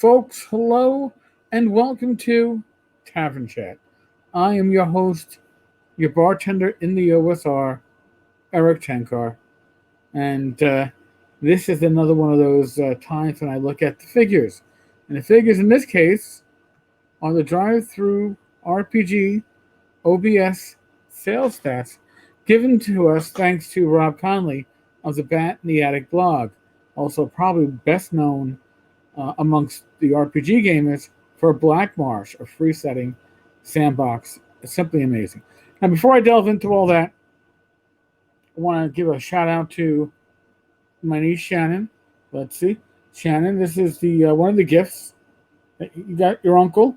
Folks, hello and welcome to Tavern Chat. I am your host, your bartender in the OSR, Eric Tenkar, and this is another one of those times when I look at the figures. And the figures in this case are the drive-through RPG OBS sales stats given to us thanks to Rob Conley of the Bat in the Attic blog, also probably best known amongst the RPG gamers for Black Marsh, a free setting sandbox. It's simply amazing. Now, before I delve into all that, I want to give a shout out to my niece Shannon. Let's see, Shannon, this is the one of the gifts that you got your uncle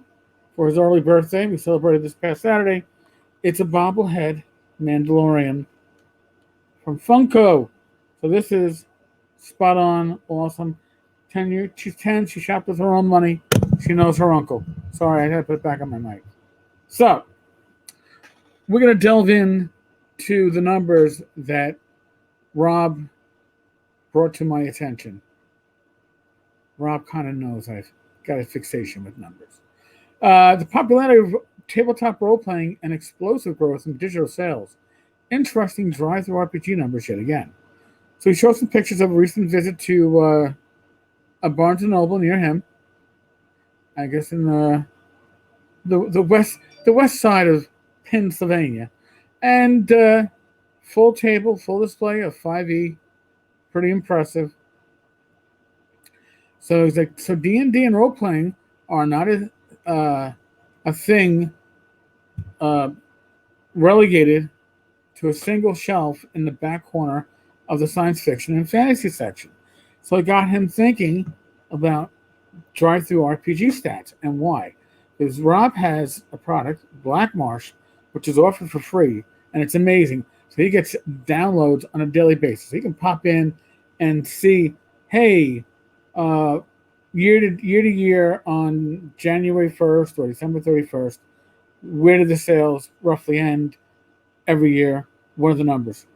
for his early birthday. We celebrated this past Saturday. It's a bobblehead Mandalorian from Funko. So this is spot on, awesome. 10 years, she's 10. She shopped with her own money. She knows her uncle. Sorry, I had to put it back on my mic. So, we're going to delve in to the numbers that Rob brought to my attention. Rob kind of knows I've got a fixation with numbers. The popularity of tabletop role-playing and explosive growth in digital sales. Interesting drive-through RPG numbers yet again. So he showed some pictures of a recent visit to a Barnes & Noble near him. I guess in the west side of Pennsylvania. And full table, full display of 5e. Pretty impressive. So he's like, so D&D and role-playing are not a thing relegated to a single shelf in the back corner of the science fiction and fantasy section. So it got him thinking about drive-through RPG stats and why. Because Rob has a product, Black Marsh, which is offered for free, and it's amazing. So he gets downloads on a daily basis. He can pop in and see, hey, year to year on January 1st or December 31st, where did the sales roughly end every year? What are the numbers?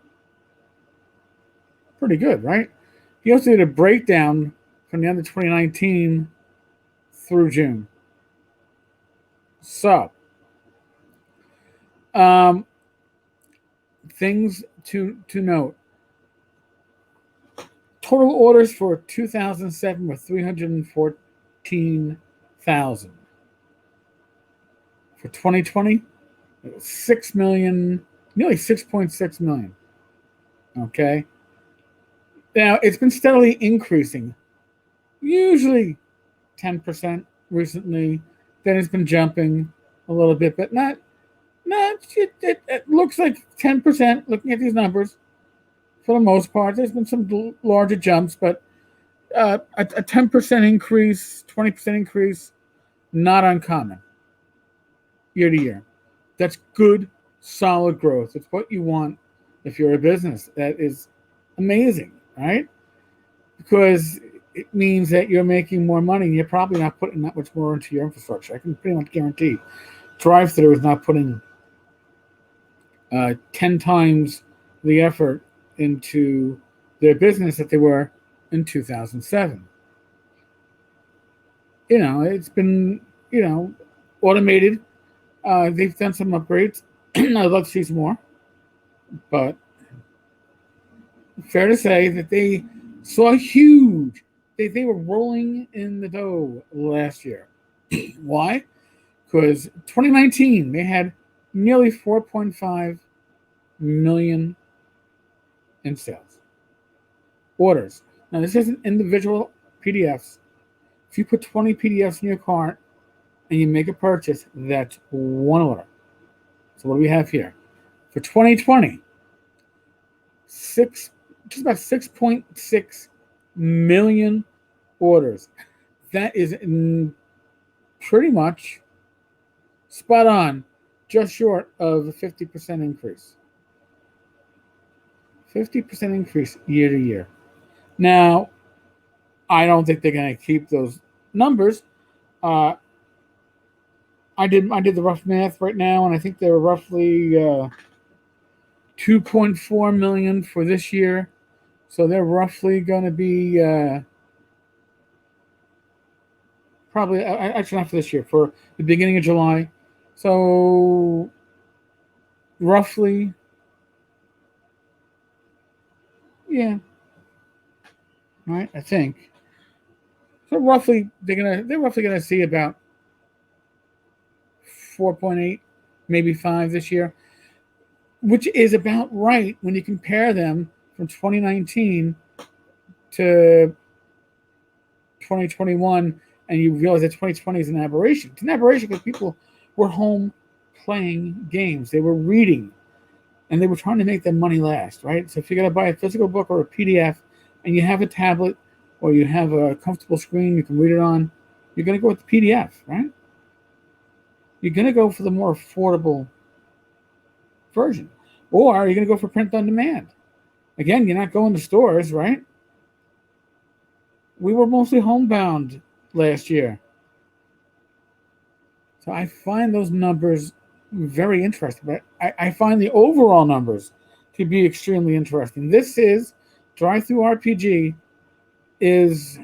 Pretty good, right? He also did a breakdown from the end of 2019 through June. So, things to note. Total orders for 2007 were 314,000. For 2020, it was 6 million, nearly 6.6 million. Okay. Now, it's been steadily increasing. Usually 10% recently. Then it's been jumping a little bit, but not it looks like 10% looking at these numbers for the most part. There's been some larger jumps, but a 10% increase, 20% increase, not uncommon year to year. That's good, solid growth. It's what you want if you're a business. That is amazing, right? Because it means that you're making more money and you're probably not putting that much more into your infrastructure. I can pretty much guarantee drive-thru is not putting 10 times the effort into their business that they were in 2007. It's been, automated. They've done some upgrades. I'd love to see some more. But fair to say that they saw huge. They were rolling in the dough last year. Why? Because 2019, they had nearly 4.5 million in sales. Orders. Now, this isn't individual PDFs. If you put 20 PDFs in your cart and you make a purchase, that's one order. So what do we have here? For 2020, just about 6.6 million orders. That is pretty much spot on, just short of a 50% increase. 50% increase year to year. Now, I don't think they're going to keep those numbers. I did the rough math right now, and I think they're roughly 2.4 million for this year. So they're roughly going to be Probably, actually not for this year, for the beginning of July. So roughly, yeah, right. I think so. Roughly, they're roughly gonna see about 4.8, maybe 5 this year, which is about right when you compare them from 2019 to 2021, and you realize that 2020 is an aberration. It's an aberration because people were home playing games, they were reading, and they were trying to make their money last, right? So if you're going to buy a physical book or a PDF and you have a tablet or you have a comfortable screen you can read it on, you're going to go with the PDF, right? You're going to go for the more affordable version. Or you're going to go for print on demand. Again, you're not going to stores, right? We were mostly homebound last year. So I find those numbers very interesting. But I find the overall numbers to be extremely interesting. This is DTRPG is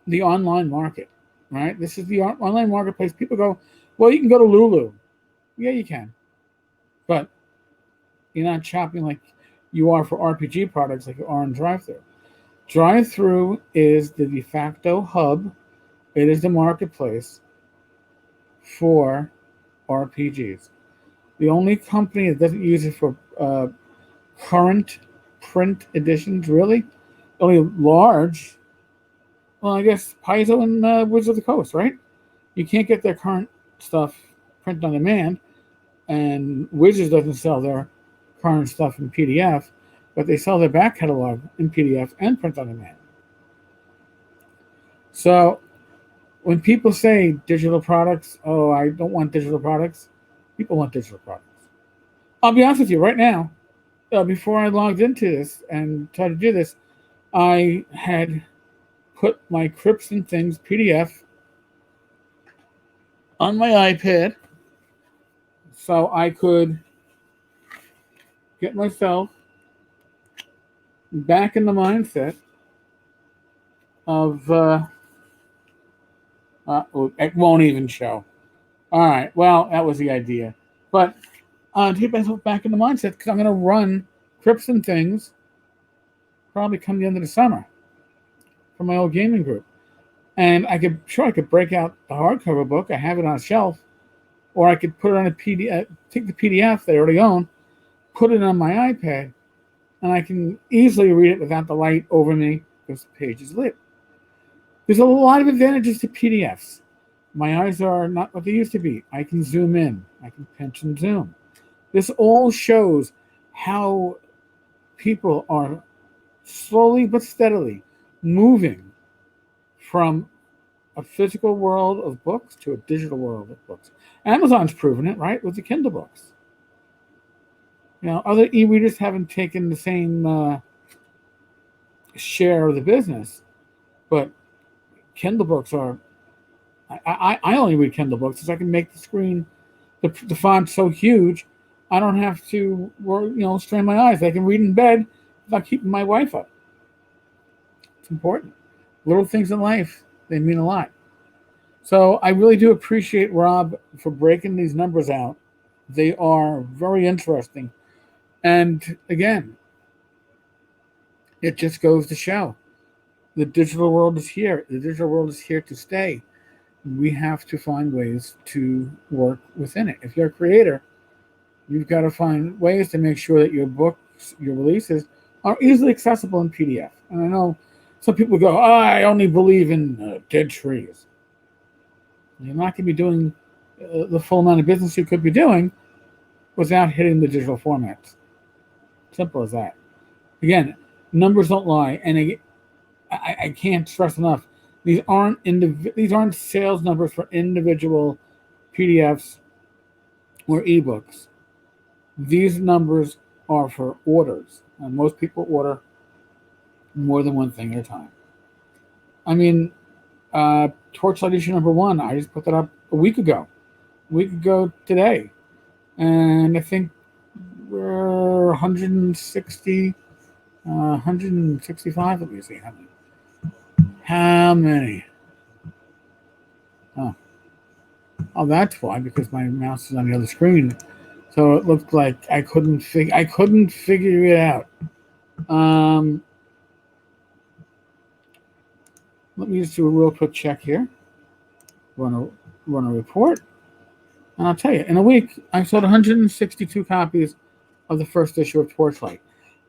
the online market, right? This is the online marketplace. People go, well, you can go to Lulu. Yeah, you can. But you're not shopping like you are for RPG products like you are in drive-thru. Drive-thru is the de facto hub. It is the marketplace for RPGs. The only company that doesn't use it for current print editions, really, only large, well, I guess Paizo and Wizards of the Coast, right? You can't get their current stuff print on demand, and Wizards doesn't sell their current stuff in PDF, but they sell their back catalog in PDF and print on demand. So when people say digital products, oh, I don't want digital products, people want digital products. I'll be honest with you right now, before I logged into this and tried to do this, I had put my Crips and Things PDF on my iPad so I could get myself back in the mindset of, it won't even show. All right, well, that was the idea. But to get myself back in the mindset, because I'm going to run Crips and Things probably come the end of the summer for my old gaming group. And I could break out the hardcover book. I have it on a shelf, or I could put it on a PDF, take the PDF they already own, put it on my iPad, and I can easily read it without the light over me because the page is lit. There's a lot of advantages to PDFs. My eyes are not what they used to be. I can zoom in. I can pinch and zoom. This all shows how people are slowly but steadily moving from a physical world of books to a digital world of books. Amazon's proven it, right, with the Kindle books. You know, other e-readers haven't taken the same share of the business, but Kindle books are. I only read Kindle books because I can make the screen, the font so huge, I don't have to, strain my eyes. I can read in bed without keeping my wife up. It's important. Little things in life, they mean a lot. So I really do appreciate Rob for breaking these numbers out. They are very interesting. And again, it just goes to show the digital world is here. The digital world is here to stay. We have to find ways to work within it. If you're a creator, you've got to find ways to make sure that your books, your releases, are easily accessible in PDF. And I know some people go, I only believe in dead trees. You're not going to be doing the full amount of business you could be doing without hitting the digital formats. Simple as that. Again, numbers don't lie, and I can't stress enough. These aren't sales numbers for individual PDFs or ebooks. These numbers are for orders, and most people order more than one thing at a time. I mean, Torchlight issue number 1, I just put that up a week ago today, and I think we're 160, 165. Let me see how many. Oh, oh, that's why, because my mouse is on the other screen. So it looked like I couldn't figure it out. Um, Let me just do a real quick check here. Run a report, and I'll tell you. In a week, I sold 162 copies of the first issue of Torchlight.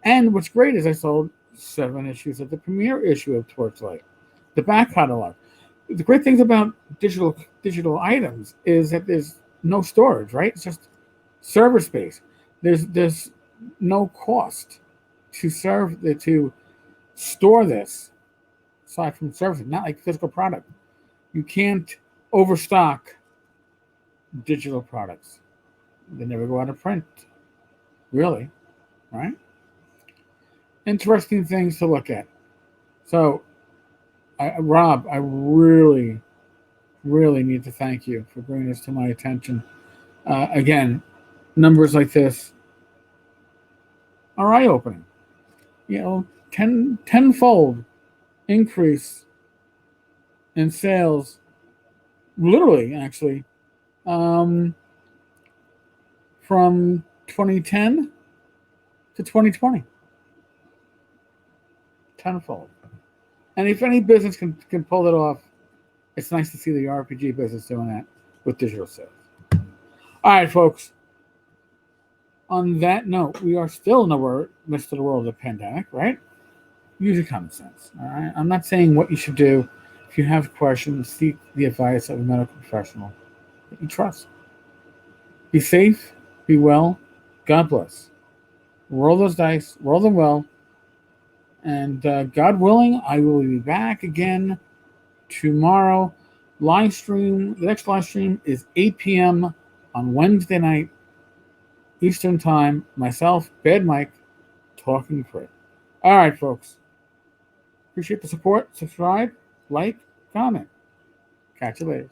And what's great is I sold 7 issues of the premiere issue of Torchlight, the back catalog. The great things about digital items is that there's no storage, right? It's just server space. There's no cost to store this aside from servicing, not like physical product. You can't overstock digital products. They never go out of print, really, right? Interesting things to look at. So, Rob, I really, really need to thank you for bringing this to my attention. Again, numbers like this are eye-opening. You know, tenfold increase in sales, literally, actually, from 2010 to 2020. Tenfold. And if any business can pull it off, it's nice to see the RPG business doing that with digital sales. All right, folks. On that note, we are still in the midst of the world of the pandemic, right? Use your common sense. All right. I'm not saying what you should do. If you have questions, seek the advice of a medical professional that you trust. Be safe. Be well. God bless. Roll those dice. Roll them well. And God willing, I will be back again tomorrow. Live stream. The next live stream is 8 p.m. on Wednesday night, Eastern Time. Myself, Bad Mike, talking crit. All right, folks. Appreciate the support. Subscribe, like, comment. Catch you later.